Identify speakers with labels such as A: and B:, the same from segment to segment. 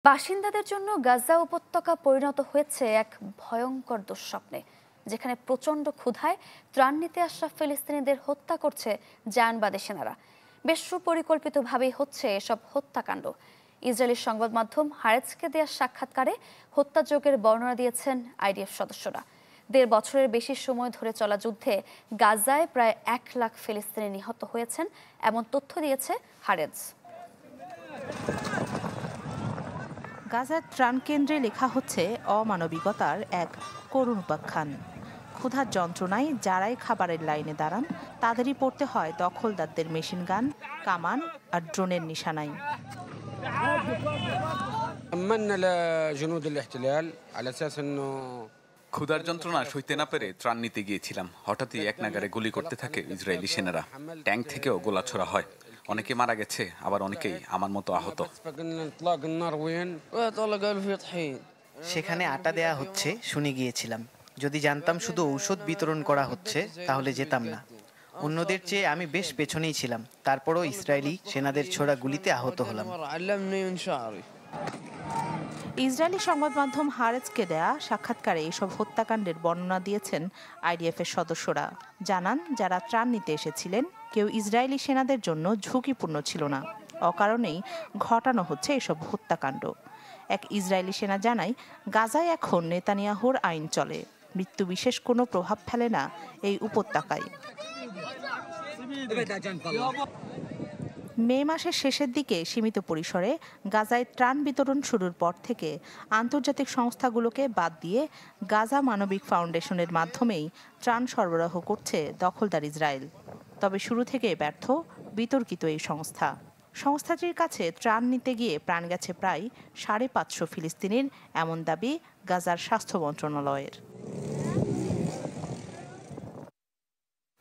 A: বাসিন্দাদের জন্য গাজা উপত্যকা পরিণত হয়েছে এক ভয়ঙ্কর দুঃস্বপ্নে, যেখানে প্রচণ্ড ক্ষুধায় ত্রাণ নিতে আসা ফিলিস্তিনিদের হত্যা করছে জায়নবাদী সেনারা। বেশ সুপরিকল্পিতভাবেই হচ্ছে এসব হত্যাকাণ্ড। ইসরায়েলি সংবাদ মাধ্যম হারেজকে দেওয়া সাক্ষাৎকারে হত্যাযজ্ঞের বর্ণনা দিয়েছেন আইডিএফ সদস্যরা। ১.৫ বছরের বেশি সময় ধরে চলা যুদ্ধে গাজায় প্রায় ১ লাখ ফিলিস্তিনি নিহত হয়েছেন, এমন তথ্য দিয়েছে হারেজ।
B: গাজার ত্রাণ কেন্দ্রে লেখা হচ্ছে অমানবিকতার এক করুণ উপাখ্যান। ক্ষুধার যন্ত্রণায় যারাই খাবারের লাইনে দাঁড়ান তাদেরই পড়তে হয় দখলদারদের মেশিন গান, কামান আর ড্রোনের নিশানায়।
C: ক্ষুধার যন্ত্রণা সইতে না পেরে ত্রাণ নিতে গিয়েছিলাম। হঠাৎই এক নাগারে গুলি করতে থাকে ইসরায়েলি সেনারা। ট্যাঙ্ক থেকেও গোলা ছোড়া হয়। অনেকে মারা গেছে, আবার অনেকেই আমার মতো আহত।
D: সেখানে আটা দেয়া হচ্ছে শুনে গিয়েছিলাম। যদি জানতাম শুধু ঔষধ বিতরণ করা হচ্ছে তাহলে যেতাম না। অন্যদের চেয়ে আমি বেশ পেছনেই ছিলাম, তারপরও ইসরায়েলি সেনাদের ছোড়া গুলিতে আহত হলাম।
B: ইসরায়েলি সংবাদ মাধ্যম হারেজকে দেয়া সাক্ষাৎকারে এসব হত্যাকাণ্ডের বর্ণনা দিয়েছেন আইডিএফের সদস্যরা। জানান, যারা ত্রাণ নিতে এসেছিলেন কেউ ইসরায়েলি সেনাদের জন্য ঝুঁকিপূর্ণ ছিল না। অকারণেই ঘটানো হচ্ছে এসব হত্যাকাণ্ড। এক ইসরায়েলি সেনা জানায়, গাজায় এখন নেতানিয়াহুর আইন চলে। মৃত্যু বিশেষ কোনো প্রভাব ফেলে না এই উপত্যকায়। মে মাসের শেষের দিকে সীমিত পরিসরে গাজায় ত্রাণ বিতরণ শুরুর পর থেকে আন্তর্জাতিক সংস্থাগুলোকে বাদ দিয়ে গাজা মানবিক ফাউন্ডেশনের মাধ্যমেই ত্রাণ সরবরাহ করছে দখলদার ইসরায়েল। তবে শুরু থেকে ব্যর্থ বিতর্কিত এই সংস্থাটির কাছে ত্রাণ নিতে গিয়ে প্রাণ গেছে প্রায় ৫৫০ ফিলিস্তিনির, এমন দাবি গাজার স্বাস্থ্য মন্ত্রণালয়ের।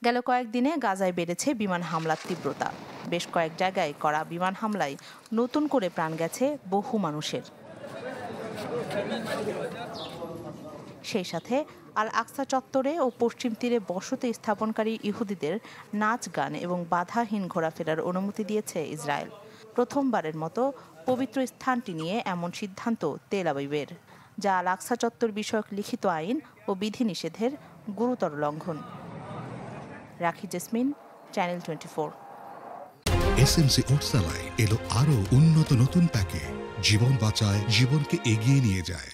B: গেল কয়েকদিনে গাজায় বেড়েছে বিমান হামলার তীব্রতা। বেশ কয়েক জায়গায় করা বিমান হামলায় নতুন করে প্রাণ গেছে বহু মানুষের। সেই সাথে আল আকসা চত্বরে ও পশ্চিম তীরে বসতি স্থাপনকারী ইহুদিদের নাচ গান এবং বাধাহীন ঘোরাফেরার অনুমতি দিয়েছে ইসরায়েল। প্রথমবারের মতো পবিত্র স্থানটি নিয়ে এমন সিদ্ধান্ত তেল আবিবের, যা আল আকসা চত্বর বিষয়ক লিখিত আইন ও বিধিনিষেধের গুরুতর লঙ্ঘন। রাখি জেসমিন, চ্যানেল 24।
E: এসএমসি ওটসালাই এলো আরো উন্নত নতুন প্যাকে। জীবন বাঁচায়, জীবনকে এগিয়ে নিয়ে যায়।